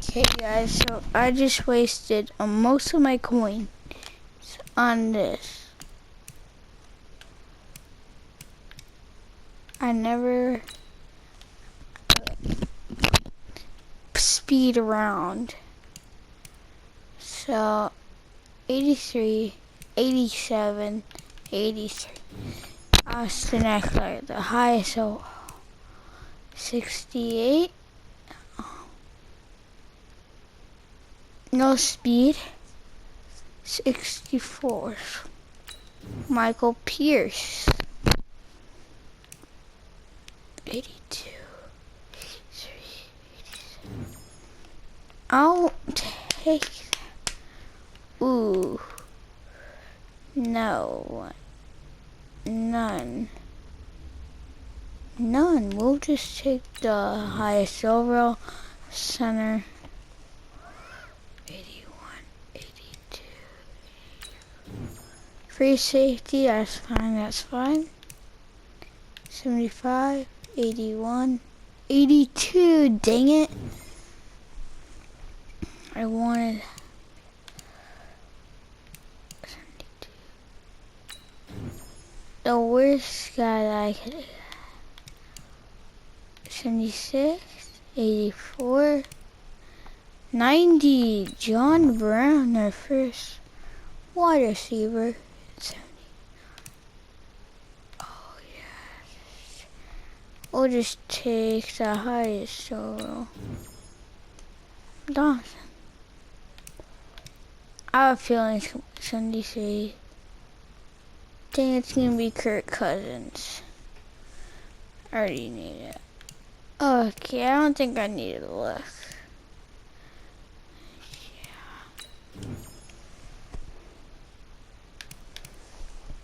Okay guys, so I just wasted most of my coins on this. I never speed around. So 83, 87, 83. That's the next letter, the highest, so 68. No speed. 64. Michael Pierce. 82. 83, 87. I'll take that. Ooh. No. None. None. We'll just take the highest overall center. 81, 82. Free safety, that's fine, that's fine. 75, 81, 82, dang it. I wanted 72. The worst guy that I could 76, 84, 90, John Brown, our first wide receiver. 70. Oh yes. We'll just take the highest solo. Dawson. I have a feeling 73. I think it's gonna be Kirk Cousins. I already need it. Okay, I don't think I need to look.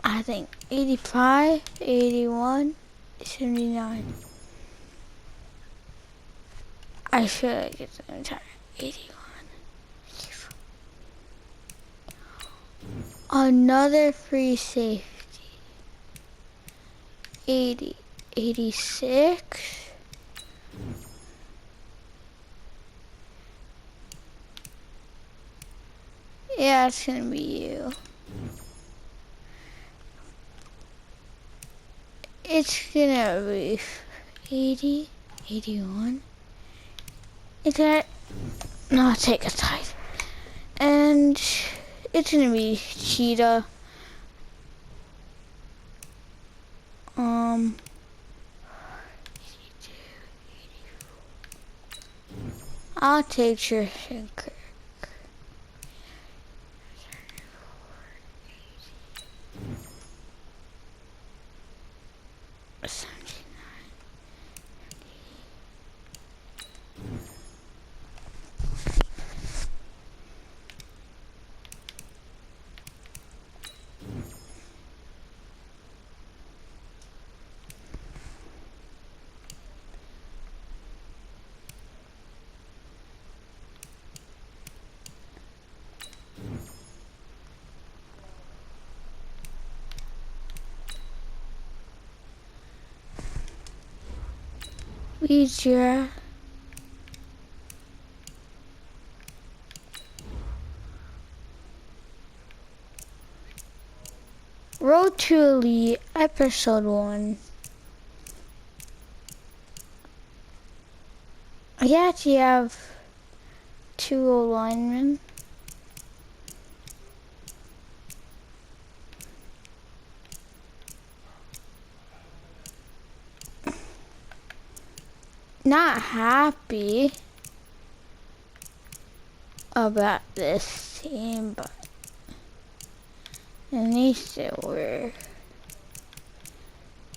I think 85, 81, 79. I should get the entire 81. Another free safety. 80, 86. Yeah, it's gonna be you. It's gonna be 80, 81. Is that? No, I'll take a tithe. And it's gonna be Cheetah. I'll take Tristan Kirk. 79. Easier. Road to Elite, episode 1. I actually have 2 linemen. Not happy about this team, but it needs to work.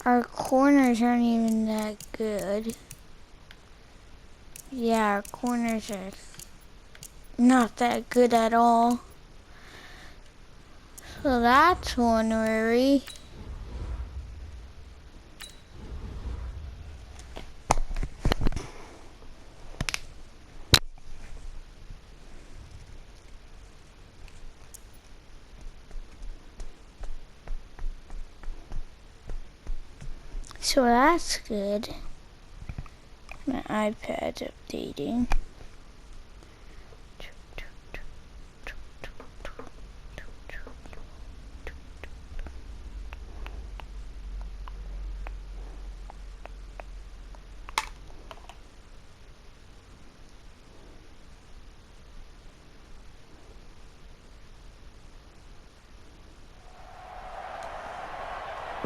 Our corners aren't even that good. Yeah, our corners are not that good at all. So that's one worry. So that's good. My iPad's updating.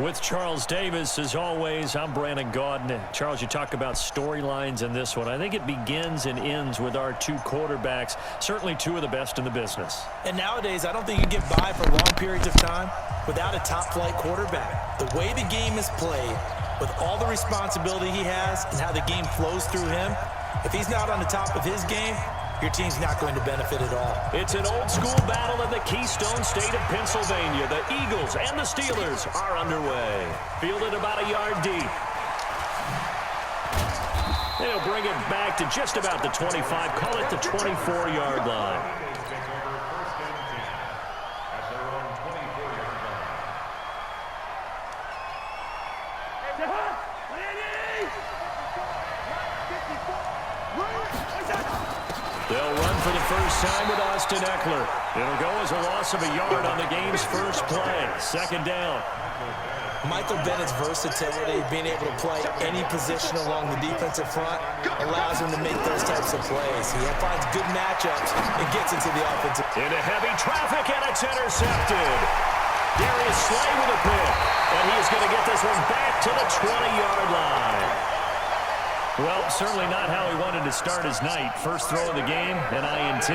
With Charles Davis, as always, I'm Brandon Gaudin. Charles, you talk about storylines in this one. I think it begins and ends with our two quarterbacks, certainly two of the best in the business. And nowadays, I don't think you can get by for long periods of time without a top-flight quarterback. The way the game is played, with all the responsibility he has and how the game flows through him, if he's not on the top of his game, your team's not going to benefit at all. It's an old-school battle in the Keystone State of Pennsylvania. The Eagles and the Steelers are underway. Fielded about a yard deep. They'll bring it back to just about the 25. Call it the 24-yard line. They'll run for the first time with Austin Eckler. It'll go as a loss of a yard on the game's first play. Second down. Michael Bennett's versatility, being able to play any position along the defensive front, allows him to make those types of plays. He finds good matchups and gets into the offensive. Into heavy traffic, and it's intercepted. Darius Slay with a pick, and he is going to get this one back to the 20-yard line. Well, certainly not how he wanted to start his night. First throw of the game, an INT.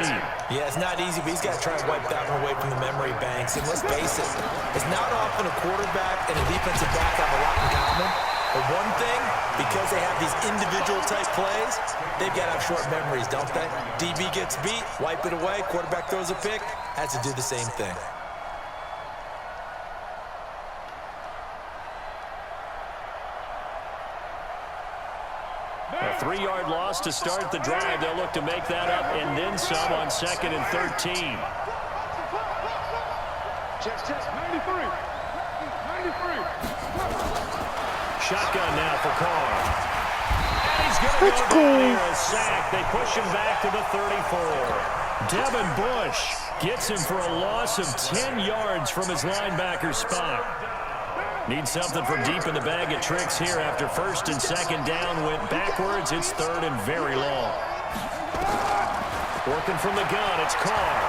Yeah, it's not easy, but he's got to try and wipe that one away from the memory banks. And let's face it, it's not often a quarterback and a defensive back have a lot in common. But one thing, because they have these individual-type plays, they've got to have short memories, don't they? DB gets beat, wipe it away, quarterback throws a pick, has to do the same thing. A 3-yard loss to start the drive. They'll look to make that up and then some on 2nd and 13. Check, 93. 93. Shotgun now for Carr. And he's going to go down here, a sack. They push him back to the 34. Devin Bush gets him for a loss of 10 yards from his linebacker spot. Needs something from deep in the bag of tricks here after first and second down went backwards. It's third and very long. Working from the gun, it's Carr.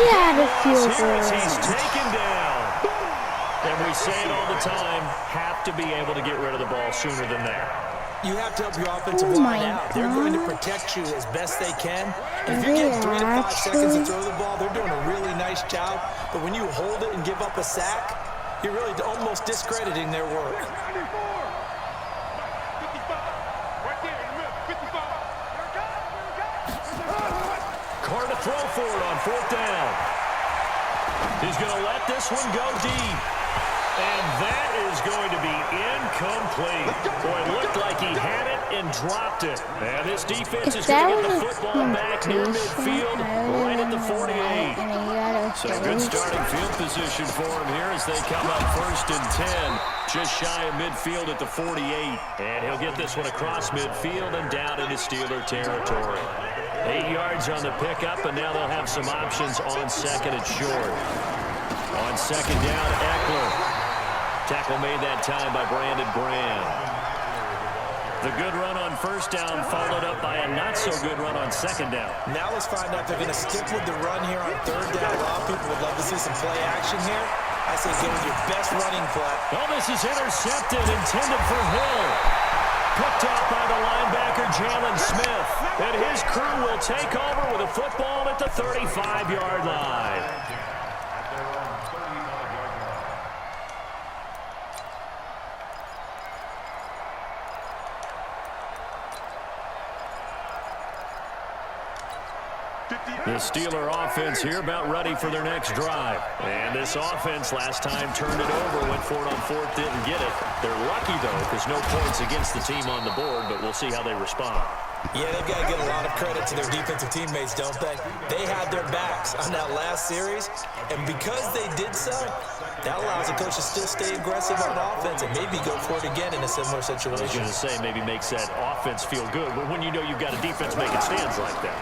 Yeah, the field Here as goal. he's taken down. And we say it all the time, have to be able to get rid of the ball sooner than that. You have to help your offensive line out. They're going to protect you as best they can. And if you're getting 3 to 5 seconds to throw the ball, they're doing a really nice job. But when you hold it and give up a sack, you're really almost discrediting their work. 54. 55. Right there in the middle. 55. Carr to throw for it on 4th down. He's going to let this one go deep. And that is going to be incomplete. Boy, it looked like he had it and dropped it. And this defense is going to get the football back near midfield, right at the 48. So good starting field position for him here as they come up 1st and 10. Just shy of midfield at the 48. And he'll get this one across midfield and down into Steeler territory. 8 yards on the pickup, and now they'll have some options on 2nd and short. On 2nd down, Eckler. Tackle made that time by Brandon Graham. The good run on 1st down followed up by a not-so-good run on 2nd down. Now let's find out if they're going to stick with the run here on 3rd down. A lot of people would love to see some play action here. I say go with your best running play. Oh, this is intercepted, intended for Hill. Picked off by the linebacker, Jalen Smith. And his crew will take over with a football at the 35-yard line. The Steeler offense here about ready for their next drive. And this offense last time turned it over, went for it on 4th, didn't get it. They're lucky, though, because no points against the team on the board, but we'll see how they respond. Yeah, they've got to get a lot of credit to their defensive teammates, don't they? They had their backs on that last series, and because they did so, that allows the coach to still stay aggressive on offense and maybe go for it again in a similar situation. I was going to say, maybe makes that offense feel good, but when you know you've got a defense making stands like that.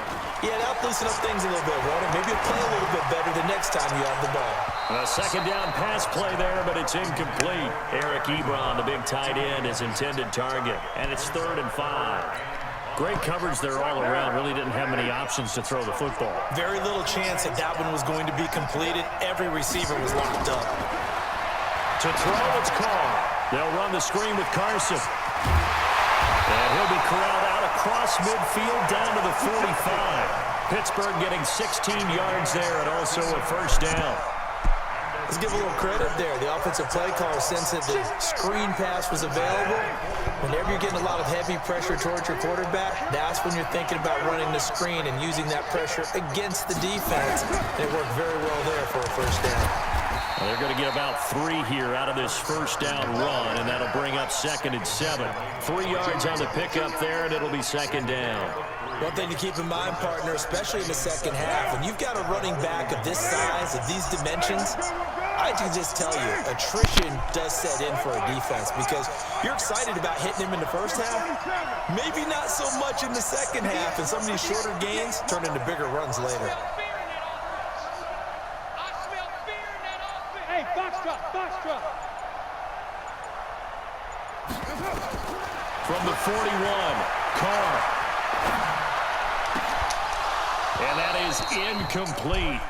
Yeah, that'll loosen up things a little bit, won't it? Maybe you'll play a little bit better the next time you have the ball. A 2nd down pass play there, but it's incomplete. Eric Ebron, the big tight end, is intended target, and it's 3rd and 5. Great coverage there all around. Really didn't have many options to throw the football. Very little chance that that one was going to be completed. Every receiver was locked up. To throw, it's called. They'll run the screen with Carson. And he'll be corralled out across midfield down to the 45. Pittsburgh getting 16 yards there and also a first down. Let's give a little credit there. The offensive play caller sensed that the screen pass was available. Whenever you're getting a lot of heavy pressure towards your quarterback, that's when you're thinking about running the screen and using that pressure against the defense. It worked very well there for a first down. Well, they're going to get about 3 here out of this first down run, and that'll bring up 2nd and 7. 3 yards on the pickup there, and it'll be 2nd down. One thing to keep in mind, partner, especially in the second half, when you've got a running back of this size, of these dimensions, I can just tell you, attrition does set in for a defense because you're excited about hitting him in the first half, maybe not so much in the second half, and some of these shorter gains turn into bigger runs later. Hey, box drop, box drop. From the 41, Carr. And that is incomplete.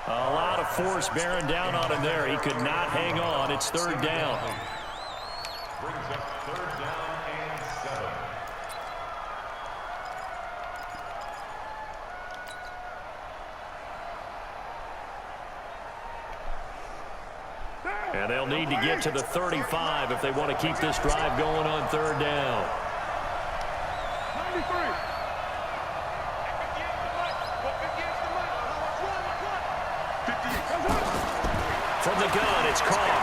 A lot of force bearing down on him there. He could not hang on. It's 3rd down. Brings up 3rd down and 7. And they'll need to get to the 35 if they want to keep this drive going on 3rd down. 93. From the gun, it's Carr.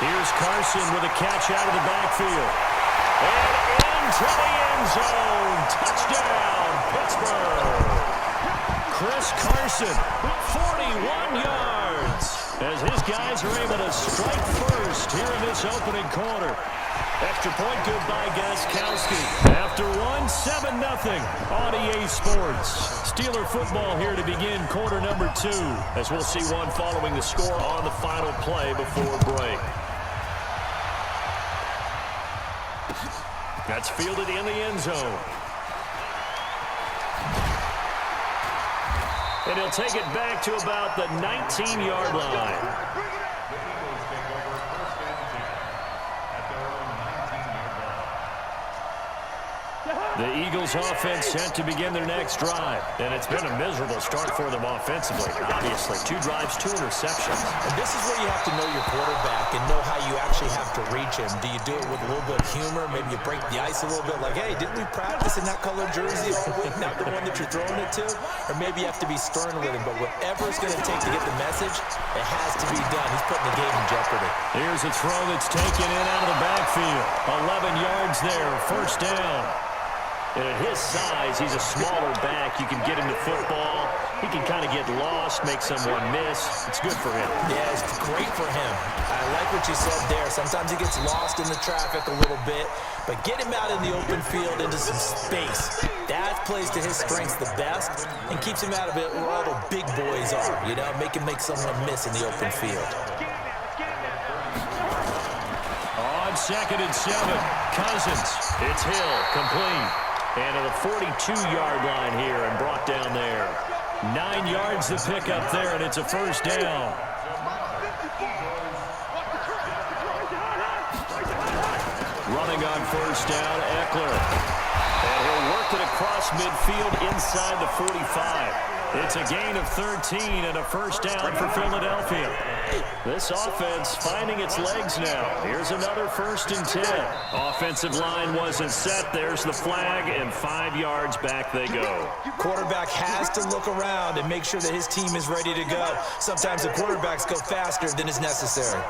Here's Carson with a catch out of the backfield. And into the end zone. Touchdown, Pittsburgh. Chris Carson, 41 yards. As his guys are able to strike first here in this opening quarter. Extra point good by Gostkowski. After one, 7-0 on EA Sports. Steeler football here to begin quarter number 2. As we'll see one following the score on the final play before break. That's fielded in the end zone. And he'll take it back to about the 19-yard line. The Eagles offense set to begin their next drive. And it's been a miserable start for them offensively. Obviously, 2 drives, 2 interceptions. And this is where you have to know your quarterback and know how you actually have to reach him. Do you do it with a little bit of humor? Maybe you break the ice a little bit like, hey, didn't we practice in that color jersey all week, not the one that you're throwing it to? Or maybe you have to be stern with him. But whatever it's going to take to get the message, it has to be done. He's putting the game in jeopardy. Here's a throw that's taken in out of the backfield. 11 yards there, first down. And at his size, he's a smaller back. You can get him to football. He can kind of get lost, make someone miss. It's good for him. Yeah, it's great for him. I like what you said there. Sometimes he gets lost in the traffic a little bit, but get him out in the open field into some space. That plays to his strengths the best and keeps him out of it where all the big boys are, you know, make someone miss in the open field. On 2nd and 7, Cousins. It's Hill, complete. And at the 42-yard line here and brought down there. 9 yards to pick up there, and it's a first down. Running on first down, Eckler. And he'll work it across midfield inside the 45. It's a gain of 13 and a first down for Philadelphia. This offense finding its legs now. Here's another 1st and 10. Offensive line wasn't set. There's the flag, and 5 yards back they go. Quarterback has to look around and make sure that his team is ready to go. Sometimes the quarterbacks go faster than is necessary.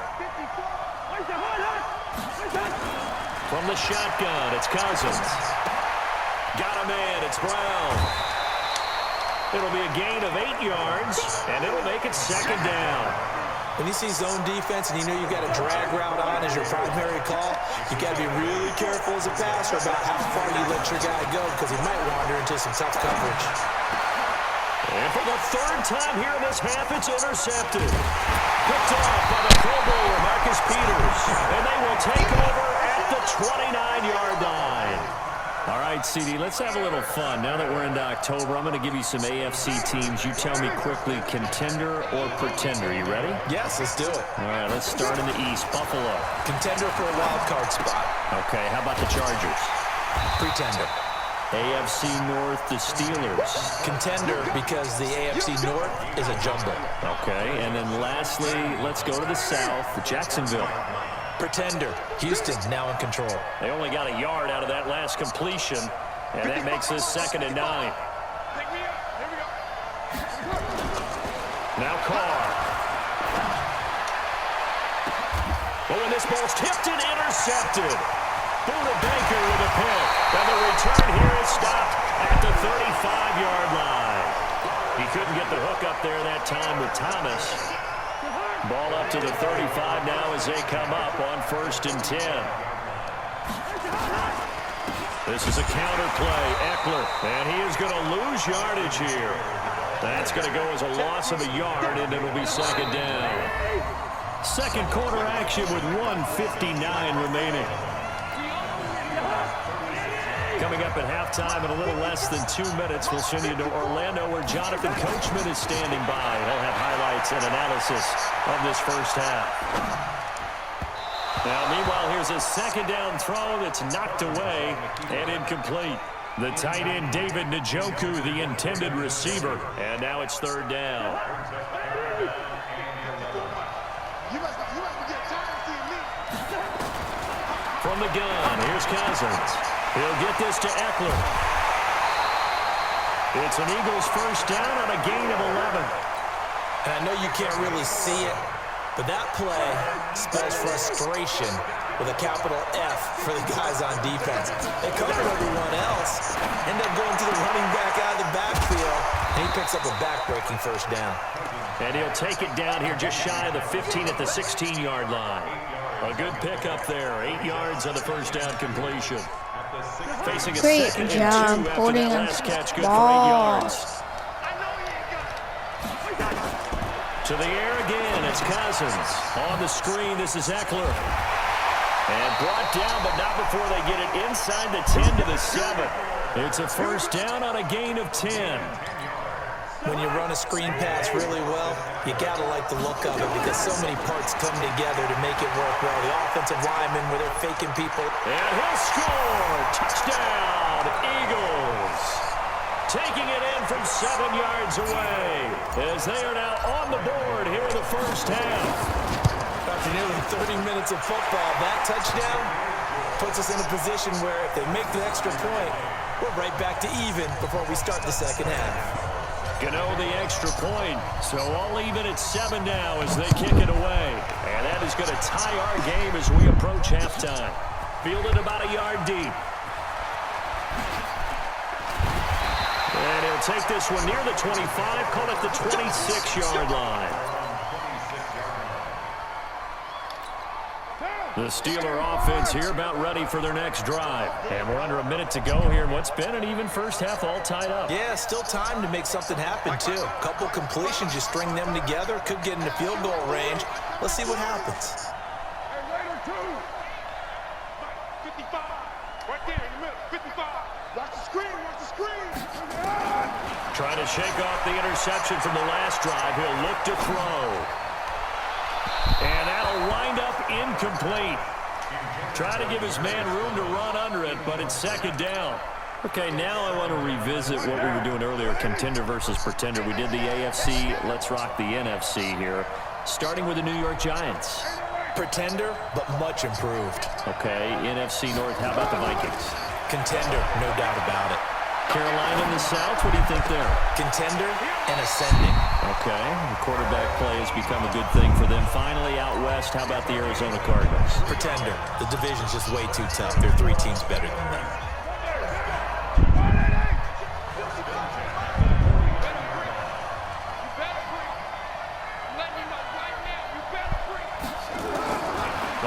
From the shotgun, it's Cousins. Got a man, it's Brown. It'll be a gain of 8 yards, and it'll make it 2nd down. When you see zone defense and you know you've got a drag route on as your primary call, you got to be really careful as a passer about how far you let your guy go because he might wander into some tough coverage. And for the 3rd time here in this half, it's intercepted. Picked off by the Pro Bowler, Marcus Peters. And they will take over at the 29-yard line. All right, CD, let's have a little fun. Now that we're into October, I'm going to give you some AFC teams. You tell me quickly, contender or pretender. You ready? Yes, let's do it. All right, let's start in the East. Buffalo. Contender for a wild card spot. Okay, how about the Chargers? Pretender. AFC North, the Steelers. Contender because the AFC North is a jumble. Okay, and then lastly, let's go to the South, Jacksonville. Pretender. Houston now in control. They only got a yard out of that last completion, and that makes this 2nd and 9. Take me up. Here we go. Now Carr. Oh, and this ball's tipped and intercepted. Buda Baker with a pick. And the return here is stopped at the 35-yard line. He couldn't get the hook up there that time with Thomas. Ball up to the 35 now as they come up on 1st and 10. This is a counter play. Eckler, and he is going to lose yardage here. That's going to go as a loss of a yard, and it'll be 2nd down. Second quarter action with 1:59 remaining. Coming up at halftime in a little less than 2 minutes, we'll send you to Orlando where Jonathan Coachman is standing by. He'll have highlights and analysis of this first half. Now, meanwhile, here's a 2nd down throw that's knocked away and incomplete. The tight end, David Njoku, the intended receiver. And now it's 3rd down. From the gun, here's Cousins. He'll get this to Eckler. It's an Eagles 1st down on a gain of 11. And I know you can't really see it, but that play spells frustration with a capital F for the guys on defense. They covered everyone else, end up going to the running back out of the backfield, and he picks up a back-breaking 1st down. And he'll take it down here just shy of the 15 at the 16-yard line. A good pickup there, 8 yards on the 1st down completion. Facing a Great 2nd job and 2 after holding that on last to catch, the good for 8 ball. yards. To the air again, it's Cousins. On the screen, this is Eckler. And brought down, but not before they get it inside the 10 to the 7. It's a 1st down on a gain of 10. When you run a screen pass really well, you gotta like the look of it because so many parts come together to make it work well. The offensive linemen, where they're faking people. And he'll score! Touchdown, Eagles! Taking it in from 7 yards away as they are now on the board here in the 1st half. After nearly 30 minutes of football, that touchdown puts us in a position where if they make the extra point, we're right back to even before we start the 2nd half. Gano the extra point, so all even at 7 now as they kick it away. And that is going to tie our game as we approach halftime. Fielded about a yard deep. And he'll take this one near the 25, call it the 26-yard line. The Steeler offense here about ready for their next drive. And we're under a minute to go here in what's been an even first half, all tied up. Yeah, still time to make something happen, too. A couple completions, you string them together, could get into field goal range. Let's see what happens. Hey, Raider 2. 55. Right there in the middle. 55. Watch the screen. Watch the screen. Trying to shake off the interception from the last drive. He'll look to throw. And that'll wind up incomplete. Try to give his man room to run under it, but it's 2nd down. Okay, now I want to revisit what we were doing earlier, contender versus pretender. We did the AFC, let's rock the NFC here, starting with the New York Giants. Pretender, but much improved. Okay, NFC North, how about the Vikings? Contender, no doubt about it. Carolina in the South, what do you think there? Contender and ascending. Okay, the quarterback play has become a good thing for them. Finally, out west, how about the Arizona Cardinals? Pretender. The division's just way too tough. There are 3 teams better than them.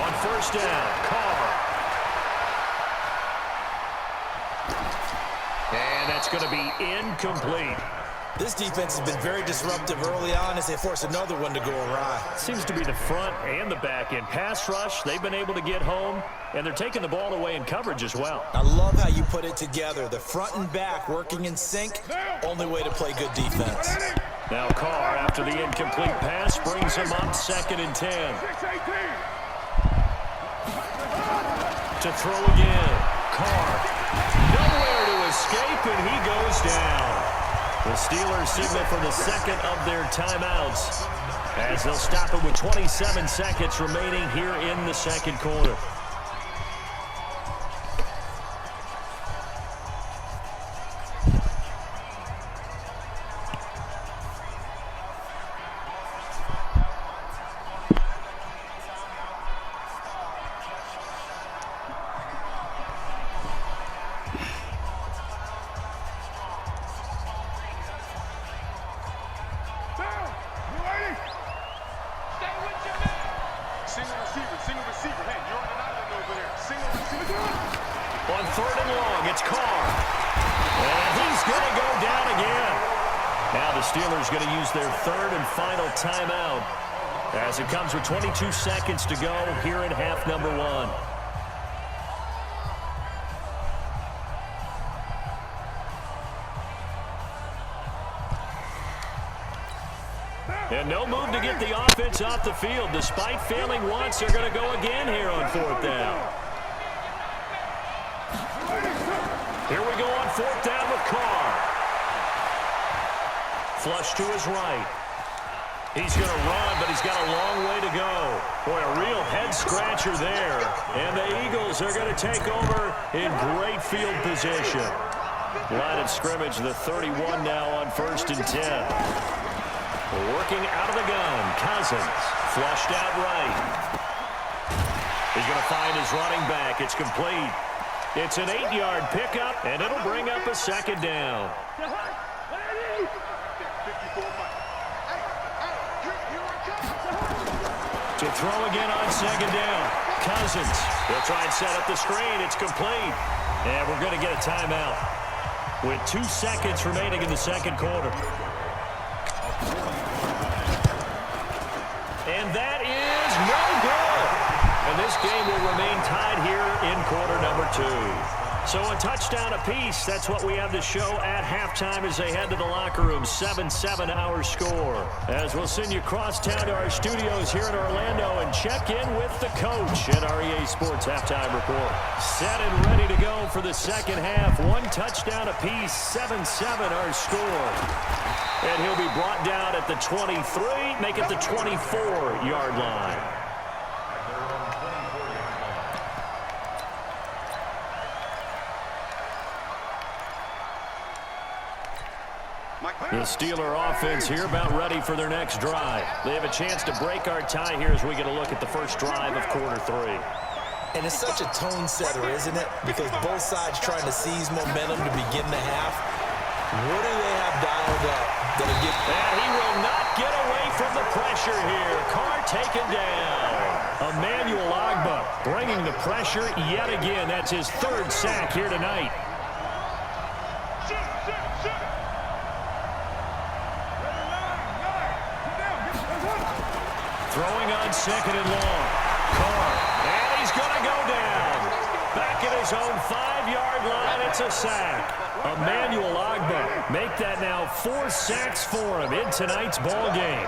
On 1st down, Carr. And that's going to be incomplete. This defense has been very disruptive early on as they force another one to go awry. Seems to be the front and the back end. Pass rush, they've been able to get home, and they're taking the ball away in coverage as well. I love how you put it together. The front and back working in sync, only way to play good defense. Now Carr, after the incomplete pass, brings him up 2nd and 10. To throw again. Carr, nowhere to escape, and he goes down. The Steelers signal for the second of their timeouts as they'll stop it with 27 seconds remaining here in the second quarter. Single receiver. Hey, you're on an island over there. Single receiver. On 3rd and long, it's Carr. And he's going to go down again. Now the Steelers going to use their 3rd and final timeout as it comes with 22 seconds to go here in half number 1. And no move to get the offense off the field. Despite failing once, they're going to go again here on 4th down. Here we go on 4th down with Carr. Flush to his right. He's going to run, but he's got a long way to go. Boy, a real head-scratcher there. And the Eagles are going to take over in great field position. Line of scrimmage, the 31 now on 1st and 10. Working out of the gun, Cousins, flushed out right. He's going to find his running back. It's complete. It's an 8-yard pickup, and it'll bring up a 2nd down. To throw again on 2nd down. Cousins, they'll try and set up the screen. It's complete. And we're going to get a timeout with 2 seconds remaining in the second quarter. And that is no good. And this game will remain tied here in quarter number 2. So a touchdown apiece. That's what we have to show at halftime as they head to the locker room. 7-7 our score. As we'll send you across town to our studios here in Orlando and check in with the coach at our EA Sports Halftime Report. Set and ready to go for the second half. 1 touchdown apiece. 7-7 our score. And he'll be brought down at the 23, make it the 24-yard line. The Steeler offense here about ready for their next drive. They have a chance to break our tie here as we get a look at the first drive of quarter 3. And it's such a tone setter, isn't it? Because both sides trying to seize momentum to begin the half. What do they have dialed up? And he will not get away from the pressure here. Carr taken down. Emmanuel Ogbah bringing the pressure yet again. That's his 3rd sack here tonight. Throwing on 2nd and long. Carr. And he's going to go down. Back at his own 5-yard line. It's a sack. Emmanuel Ogbah make that now 4 sacks for him in tonight's ball game.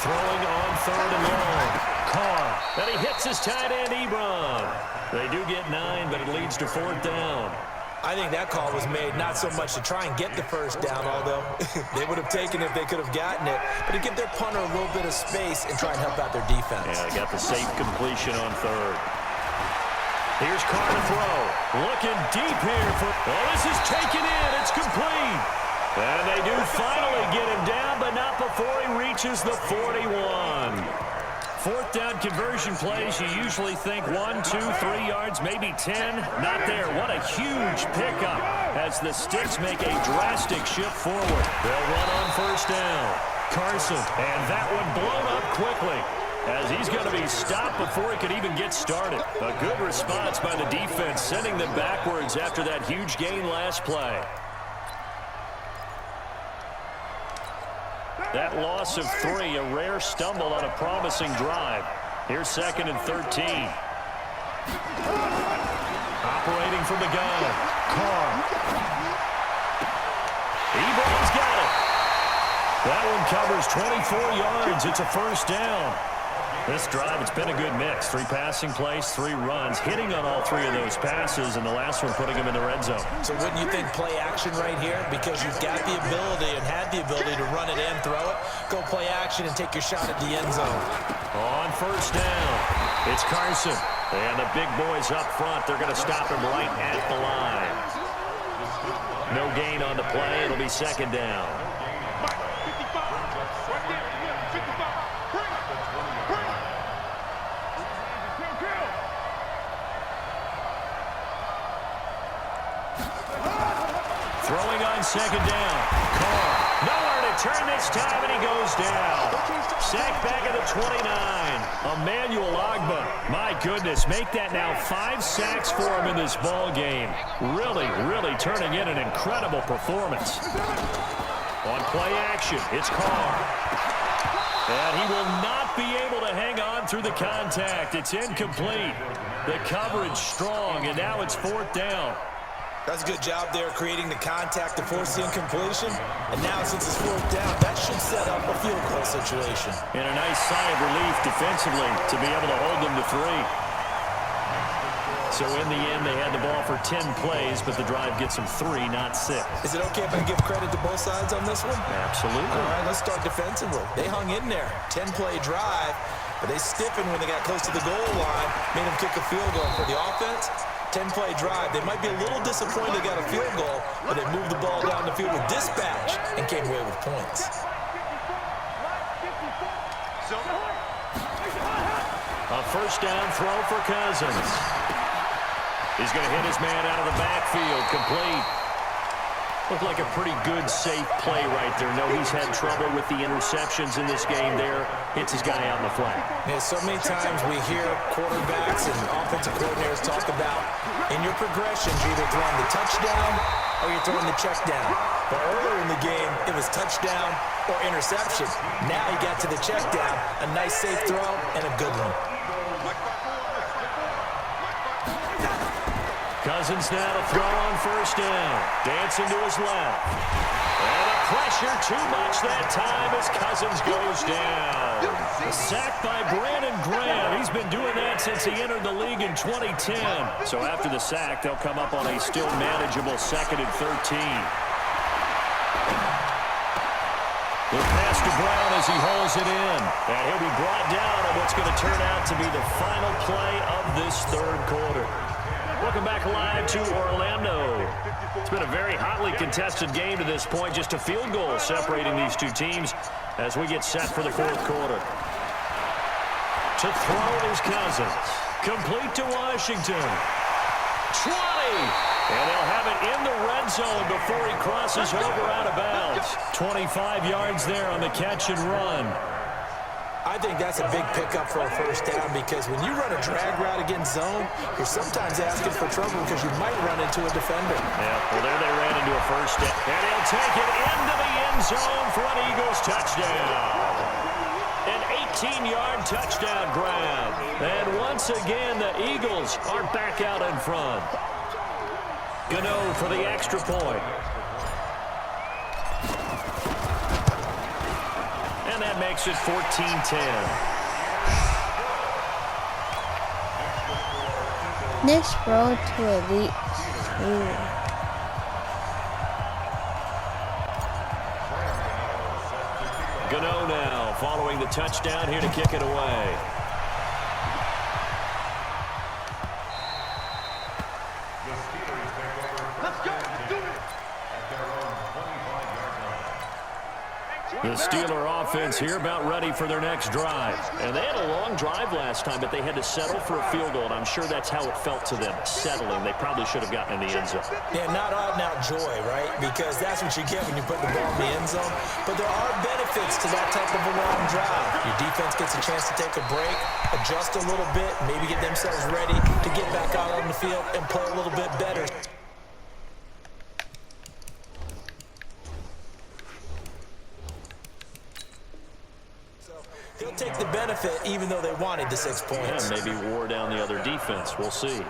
Throwing on 3rd and long. Carr. And he hits his tight end, Ebron. They do get 9, but it leads to 4th down. I think that call was made not so much to try and get the first down, although they would have taken it if they could have gotten it, but to give their punter a little bit of space and try and help out their defense. Yeah, they got the safe completion on 3rd. Here's Carr to throw. Looking deep here for... Oh, this is taken in. It's complete. And they do finally get him down, but not before he reaches the 41. 4th down conversion plays, you usually think 1, 2, 3 yards, maybe 10. Not there. What a huge pickup as the Sticks make a drastic shift forward. They'll run on 1st down. Carson, and that one blown up quickly as he's going to be stopped before he could even get started. A good response by the defense, sending them backwards after that huge gain last play. That loss of 3, a rare stumble on a promising drive. Here's 2nd and 13. Operating from the gun. Carr. Ebron's got it. That one covers 24 yards. It's a first down. This drive, it's been a good mix. 3 passing plays, 3 runs, hitting on all 3 of those passes, and the last one putting him in the red zone. So wouldn't you think play action right here? Because you've got the ability and had the ability to run it in, throw it, go play action, and take your shot at the end zone. On first down, it's Carson. And the big boys up front, they're going to stop him right at the line. No gain on the play. It'll be 2nd down. Throwing on 2nd down. Carr. Nowhere to turn this time, and he goes down. Sacked back at the 29. Emmanuel Ogbah. My goodness, make that now 5 sacks for him in this ball game. Really, really turning in an incredible performance. On play action, it's Carr. And he will not be able to hang on through the contact. It's incomplete. The coverage strong, and now it's 4th down. That's a good job there creating the contact to force the incompletion. And now since it's 4th down, that should set up a field goal situation. And a nice sigh of relief defensively to be able to hold them to 3. So in the end, they had the ball for 10 plays, but the drive gets them 3, not 6. Is it okay if I give credit to both sides on this one? Absolutely. All right, let's start defensively. They hung in there. 10-play drive, but they stiffened when they got close to the goal line, made them kick a field goal. For the offense, 10-play drive. They might be a little disappointed they got a field goal, but they moved the ball down the field with dispatch and came away with points. A first down throw for Cousins. He's going to hit his man out of the backfield. Complete. Looked like a pretty good, safe play right there. No, he's had trouble with the interceptions in this game there. Hits his guy on the flat. Yeah, so many times we hear quarterbacks and offensive coordinators talk about in your progressions, you're either throwing the touchdown or you're throwing the check down. But earlier in the game, it was touchdown or interception. Now he got to the check down, a nice safe throw and a good one. Cousins now to throw on first down. Dancing to his left. And the pressure too much that time as Cousins goes down. A sack by Brandon Graham. He's been doing that since he entered the league in 2010. So after the sack, they'll come up on a still manageable 2nd and 13. The pass to Brown as he holds it in. And he'll be brought down on what's going to turn out to be the final play of this 3rd quarter. Welcome back live to Orlando. It's been a very hotly contested game to this point. Just a field goal separating these two teams as we get set for the 4th quarter. To throw is Cousins. Complete to Washington. 20. And they'll have it in the red zone before he crosses over out of bounds. 25 yards there on the catch and run. I think that's a big pickup for a first down because when you run a drag route against zone, you're sometimes asking for trouble because you might run into a defender. Yeah, well, there they ran into a first down. And he'll take it into the end zone for an Eagles touchdown. An 18-yard touchdown grab. And once again, the Eagles are back out in front. Gano for the extra point. And that makes it 14-10. Next road to Elite 2. Gano now following the touchdown here to kick it away. Let's go. Do it. At their own 25-yard line. The Steeler offense here about ready for their next drive. And they had a long drive last time, but they had to settle for a field goal, and I'm sure that's how it felt to them, settling. They probably should have gotten in the end zone. Yeah, not out-and-out joy, right? Because that's what you get when you put the ball in the end zone. But there are benefits to that type of a long drive. Your defense gets a chance to take a break, adjust a little bit, maybe get themselves ready to get back out on the field and play a little bit better. They'll take the benefit even though they wanted the 6 points. Yeah, maybe wore down the other defense. We'll see.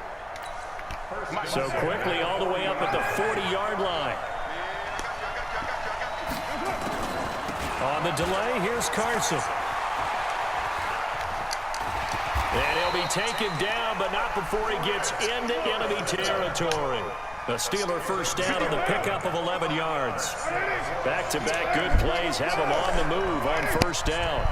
So quickly all the way up at the 40-yard line. On the delay, here's Carson. And he'll be taken down, but not before he gets into enemy territory. A Steeler first down on the pickup of 11 yards. Back-to-back good plays have him on the move on first down.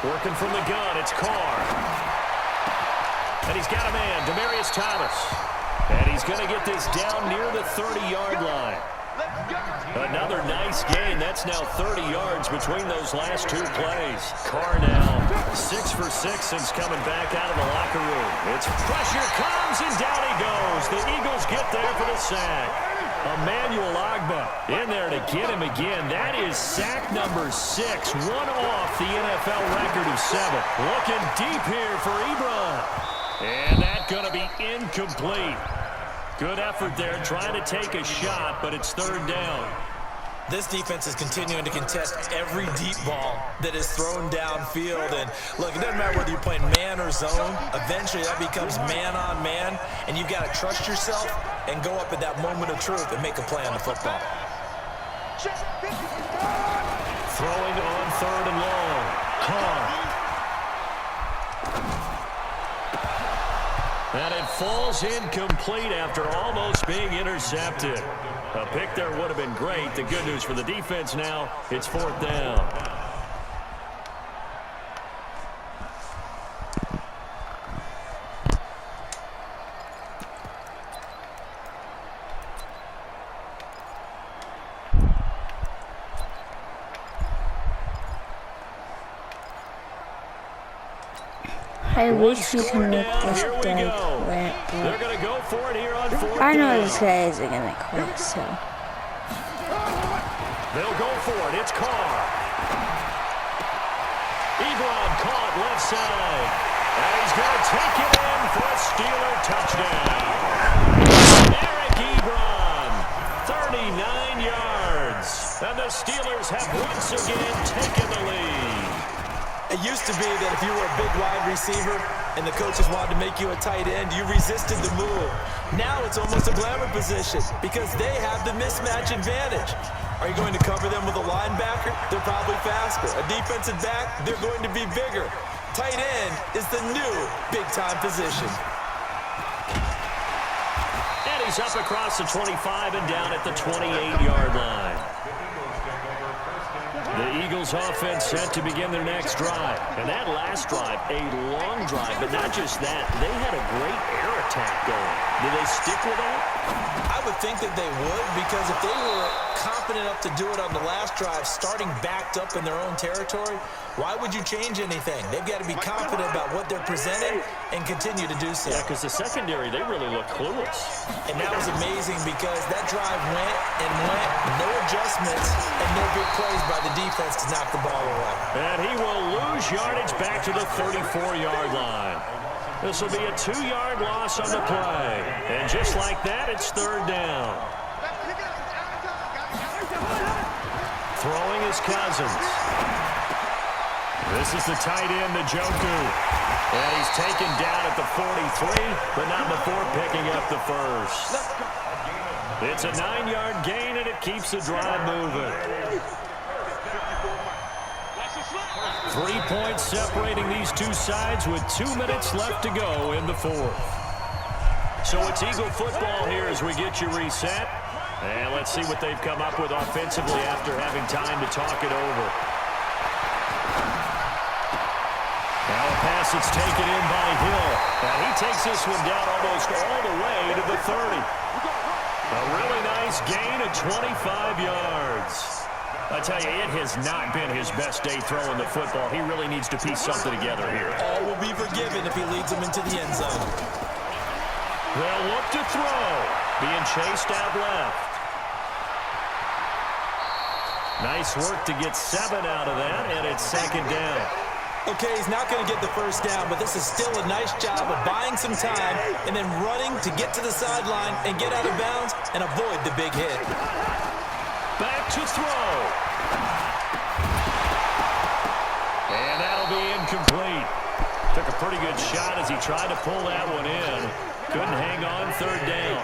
Working from the gun, it's Carr. And he's got a man, Demaryius Thomas. And he's going to get this down near the 30-yard line. Another nice gain. That's now 30 yards between those last two plays. Carr now 6 for 6 since coming back out of the locker room. It's pressure comes, and down he goes. The Eagles get there for the sack. Emmanuel Ogbah in there to get him again. That is sack number 6, one off the NFL record of 7. Looking deep here for Ebron. And that's going to be incomplete. Good effort there, trying to take a shot, but it's third down. This defense is continuing to contest every deep ball that is thrown downfield. And look, it doesn't matter whether you're playing man or zone. Eventually that becomes man on man, and you've got to trust yourself and go up at that moment of truth and make a play on the football. Throwing on third and long. Carr. And it falls incomplete after almost being intercepted. A pick there would have been great. The good news for the defense now, it's fourth down. I wish you can make this Here we guy go. quit. They're going to go for it here on fourth I know down. this guy isn't gonna quit, so. They'll go for it. It's Carr. Ebron caught left side. And he's going to take it in for a Steeler touchdown. Eric Ebron, 39 yards. And the Steelers have once again taken the lead. It used to be that if you were a big wide receiver and the coaches wanted to make you a tight end, you resisted the move. Now it's almost a glamour position because they have the mismatch advantage. Are you going to cover them with a linebacker? They're probably faster. A defensive back? They're going to be bigger. Tight end is the new big-time position. And he's up across the 25 and down at the 28-yard line. The Eagles offense set to begin their next drive. And that last drive, a long drive, but not just that. They had a great air attack going. Do they stick with that? I would think that they would, because if they were confident enough to do it on the last drive, starting backed up in their own territory, why would you change anything? They've got to be confident about what they're presenting and continue to do so. Yeah, because the secondary, they really look clueless. And that was amazing because that drive went and went, no adjustments, and no big plays by the defense to knock the ball away. And he will lose yardage back to the 34-yard line. This will be a 2-yard loss on the play. And just like that, it's third down. Throwing is Cousins. This is the tight end, Njoku. And he's taken down at the 43, but not before picking up the first. It's a 9-yard gain, and it keeps the drive moving. 3 points separating these two sides with 2 minutes left to go in the fourth. So it's Eagle football here as we get you reset. And let's see what they've come up with offensively after having time to talk it over. Now a pass it's taken in by Hill. And he takes this one down almost all the way to the 30. A really nice gain of 25 yards. I tell you, it has not been his best day throwing the football. He really needs to piece something together here. All will be forgiven if he leads them into the end zone. They'll look to throw. Being chased out left. Nice work to get 7 out of that, and it's second down. Okay, he's not going to get the first down, but this is still a nice job of buying some time and then running to get to the sideline and get out of bounds and avoid the big hit. Back to throw. And that'll be incomplete. Took a pretty good shot as he tried to pull that one in. Couldn't hang on, third down.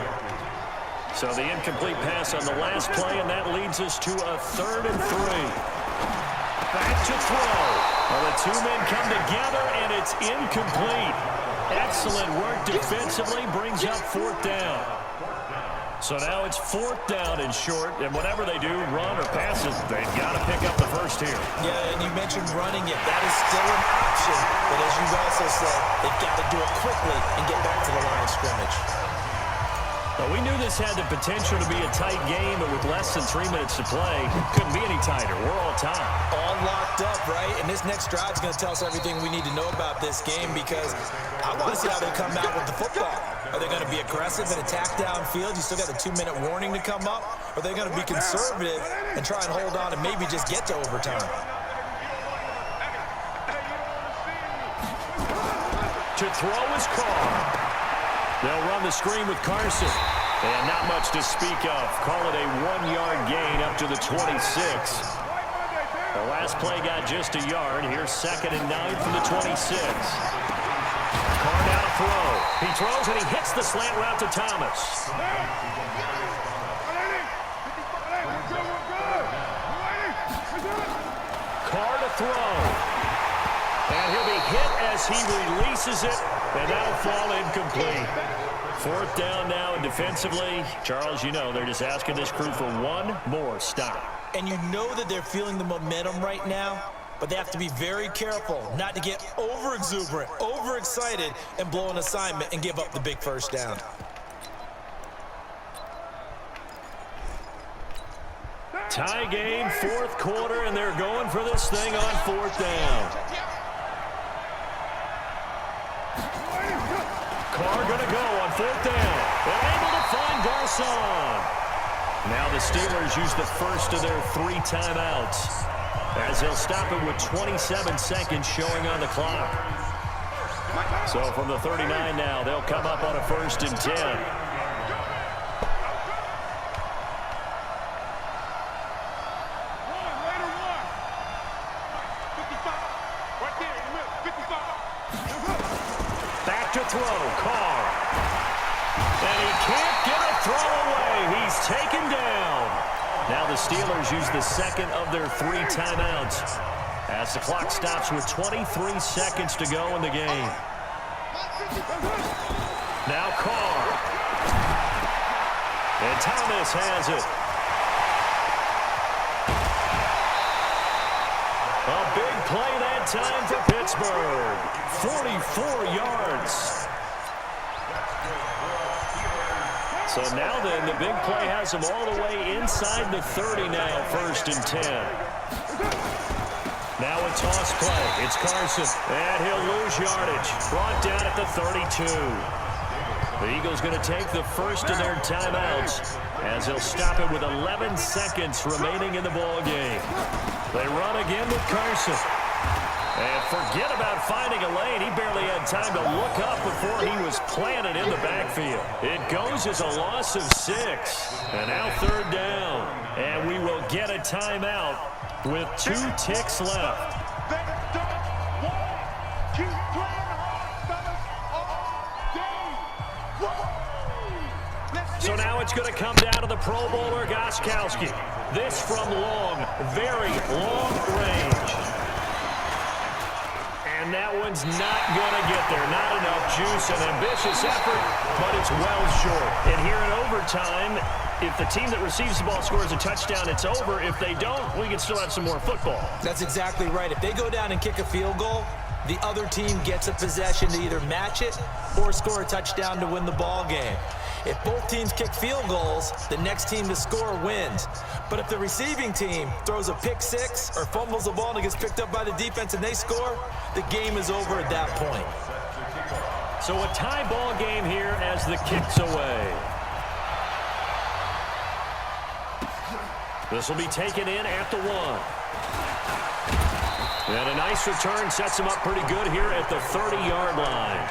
So the incomplete pass on the last play, and that leads us to a 3rd and 3. Back to throw. Well, the two men come together, and it's incomplete. Excellent work defensively, brings up 4th down. So now it's 4th down and short, and whatever they do, run or pass it, they've got to pick up the first here. Yeah, and you mentioned running it. That is still an option. But as you've also said, they've got to do it quickly and get back to the line of scrimmage. Well, we knew this had the potential to be a tight game, but with less than 3 minutes to play, couldn't be any tighter. We're all tied. All locked up, right? And this next drive is going to tell us everything we need to know about this game because I want to see how they come out with the football. Are they going to be aggressive and attack downfield? You still got the 2-minute warning to come up? Or are they going to be conservative and try and hold on and maybe just get to overtime? To throw is Carr. They'll run the screen with Carson. And not much to speak of. Call it a 1-yard gain up to the 26. The last play got just a yard. Here's 2nd and 9 from the 26. Carr now to throw. He throws and he hits the slant route to Thomas. Carr to throw. And he'll be hit as he releases it. And that'll fall incomplete. 4th down now, and defensively, Charles, you know, they're just asking this crew for one more stop. And you know that they're feeling the momentum right now, but they have to be very careful not to get over-exuberant, over-excited, and blow an assignment and give up the big first down. Tie game, 4th quarter, and they're going for this thing on 4th down. Carr going to go on 4th down. They're able to find Garcon. Now the Steelers use the first of their 3 timeouts as they'll stop it with 27 seconds showing on the clock. So from the 39 now, they'll come up on a 1st and 10. To throw, Carr. And he can't get a throw away. He's taken down. Now the Steelers use the 2nd of their 3 timeouts as the clock stops with 23 seconds to go in the game. Now Carr. And Thomas has it. A big play that time for Pittsburgh. 44 yards. So now then, the big play has them all the way inside the 30 now, 1st and 10. Now a toss play. It's Carson, and he'll lose yardage. Brought down at the 32. The Eagles going to take the first of their timeouts as they'll stop it with 11 seconds remaining in the ball game. They run again with Carson. And forget about finding a lane. He barely had time to look up before he was planted in the backfield. It goes as a loss of 6. And now 3rd down. And we will get a timeout with 2 ticks left. So now it's going to come down to the Pro Bowler, Gostkowski. This from long, very long range. And that one's not going to get there. Not enough juice, an ambitious effort, but it's well short. And here in overtime, if the team that receives the ball scores a touchdown, it's over. If they don't, we can still have some more football. That's exactly right. If they go down and kick a field goal, the other team gets a possession to either match it or score a touchdown to win the ball game. If both teams kick field goals, the next team to score wins. But if the receiving team throws a pick six or fumbles the ball and it gets picked up by the defense and they score, the game is over at that point. So a tie ball game here as the kick's away. This will be taken in at the 1. And a nice return sets him up pretty good here at the 30-yard line.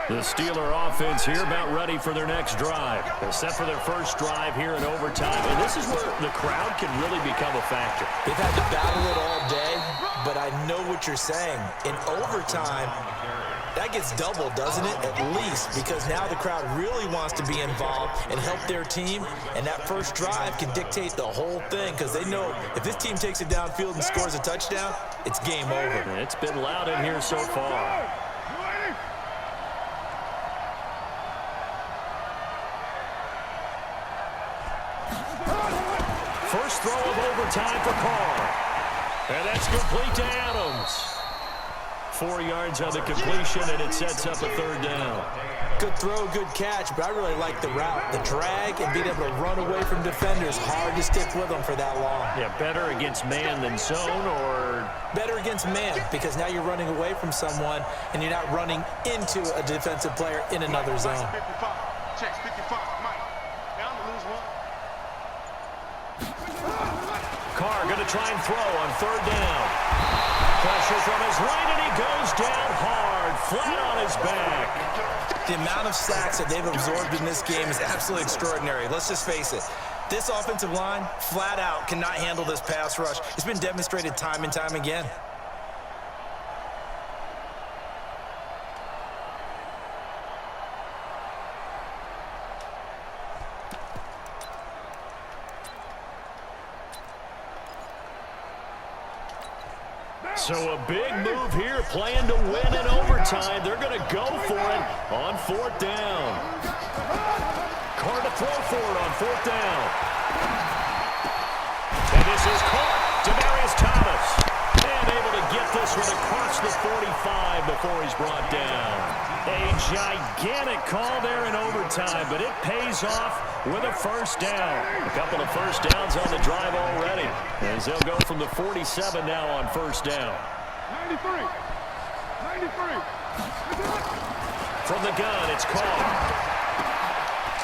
The Steeler offense here about ready for their next drive. They're set for their first drive here in overtime. And this is where the crowd can really become a factor. They've had to battle it all day, but I know what you're saying. In overtime, that gets doubled, doesn't it? At least, because now the crowd really wants to be involved and help their team. And that first drive can dictate the whole thing because they know if this team takes it downfield and scores a touchdown, it's game over. And it's been loud in here so far. First throw of overtime for Carr. And that's complete to Adams. 4 yards on the completion, and it sets up a 3rd down. Good throw, good catch, but I really like the route. The drag and being able to run away from defenders, hard to stick with them for that long. Yeah, better against man than zone, or? Better against man, because now you're running away from someone, and you're not running into a defensive player in another zone. Checks 55, Mike. Down to lose 1. Carr going to try and throw on 3rd down. Pressure from his right, and he goes down hard, flat on his back. The amount of sacks that they've absorbed in this game is absolutely extraordinary. Let's just face it. This offensive line, flat out, cannot handle this pass rush. It's been demonstrated time and time again. So a big move here, playing to win in overtime. They're going to go for it on 4th down. Carr to throw for it on 4th down. And this is caught. Demaryius Thomas. And able to get this one across the 45 before he's brought down. A gigantic call there in overtime, but it pays off with a 1st down. A couple of 1st downs on the drive already, as they'll go from the 47 now on 1st down. 93. From the gun, it's Carr.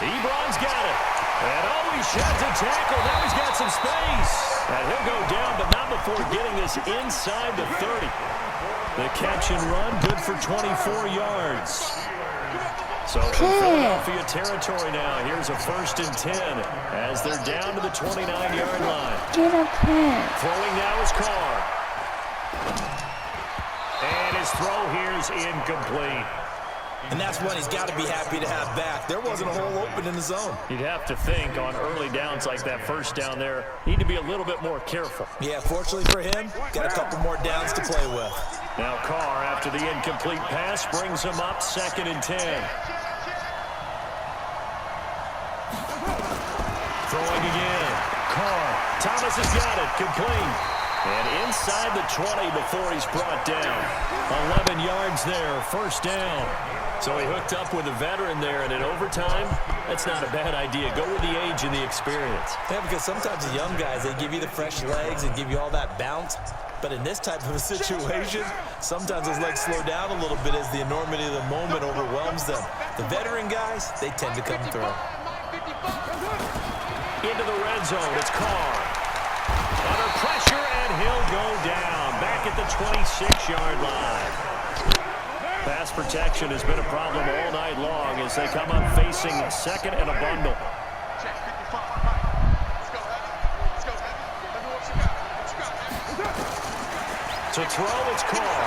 Ebron's got it. And he sheds a tackle. Now he's got some space. And he'll go down, but not before getting this inside the 30. The catch and run, good for 24 yards. So from Philadelphia territory now, here's a 1st and 10 as they're down to the 29-yard line. Get up here. Throwing now is Carr. And his throw here is incomplete. And that's one he's got to be happy to have back. There wasn't a hole open in the zone. You'd have to think on early downs like that 1st down there, need to be a little bit more careful. Yeah, fortunately for him, got a couple more downs to play with. Now Carr, after the incomplete pass, brings him up 2nd and 10. Throwing again. Carr. Thomas has got it. Complete. And inside the 20 before he's brought down. 11 yards there. 1st down. So he hooked up with a veteran there, and in overtime, that's not a bad idea. Go with the age and the experience. Yeah, because sometimes the young guys, they give you the fresh legs and give you all that bounce. But in this type of a situation, sometimes those legs slow down a little bit as the enormity of the moment overwhelms them. The veteran guys, they tend to come through. Into the red zone, it's Carr. Under pressure, and he'll go down. Back at the 26-yard line. Pass protection has been a problem all night long as they come up facing 2nd and a bundle. To throw, it's Carr.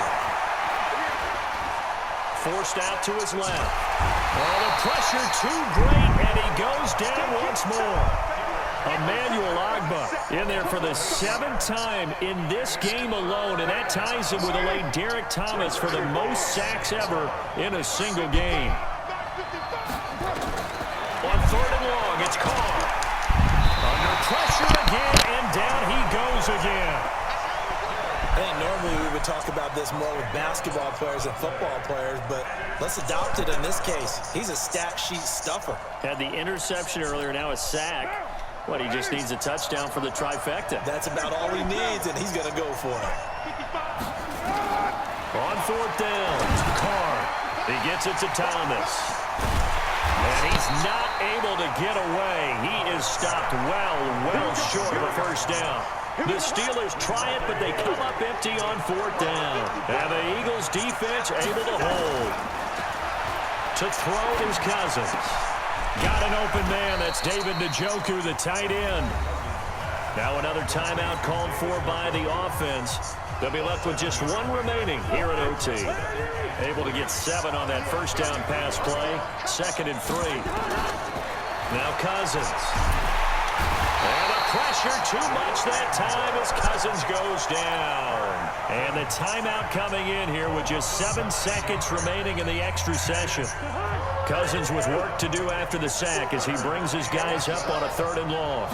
Forced out to his left. Oh, the pressure too great, and he goes down once more. Emmanuel Ogbah in there for the 7th time in this game alone, and that ties him with a late Derek Thomas for the most sacks ever in a single game. On 3rd and long, it's Carr. Under pressure again, and down he goes again. I think normally we would talk about this more with basketball players and football players, but let's adopt it in this case. He's a stat sheet stuffer. Had the interception earlier, now a sack. What, he just needs a touchdown for the trifecta. That's about all he needs, and he's going to go for it. On fourth down, Carr. He gets it to Thomas. And he's not able to get away. He is stopped well short of a first down. The Steelers try it, but they come up empty on fourth down. And the Eagles defense able to hold. To throw is Cousins. Got an open man. That's David Njoku, the tight end. Now another timeout called for by the offense. They'll be left with just one remaining here at OT. Able to get 7 on that first down pass play. 2nd and 3. Now Cousins. And the pressure too much that time as Cousins goes down. And the timeout coming in here with just 7 seconds remaining in the extra session. Cousins with work to do after the sack as he brings his guys up on a 3rd and long.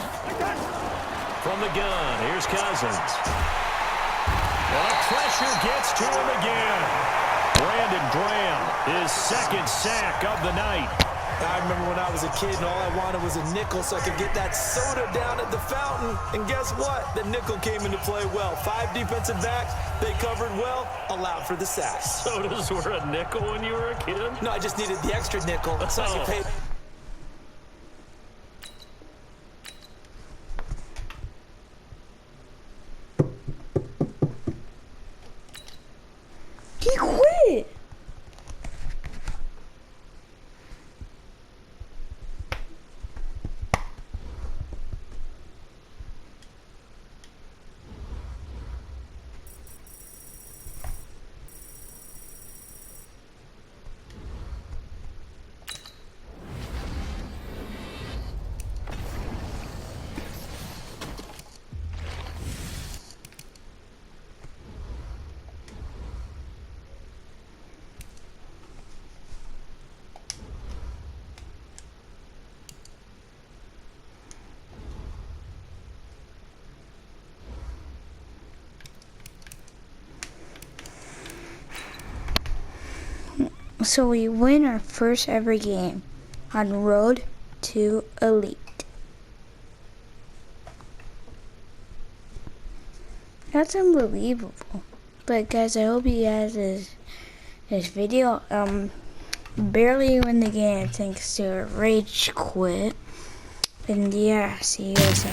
From the gun, here's Cousins. Well, pressure gets to him again. Brandon Graham, his 2nd sack of the night. I remember when I was a kid and all I wanted was a nickel so I could get that soda down at the fountain. And guess what? The nickel came into play well. 5 defensive backs, they covered well, allowed for the sack. Sodas were a nickel when you were a kid? No, I just needed the extra nickel so I could pay. He quit. So we win our first ever game on Road to Elite. That's unbelievable. But guys, I hope you guys this video. Barely win the game thanks to a rage quit. And yeah, see you guys.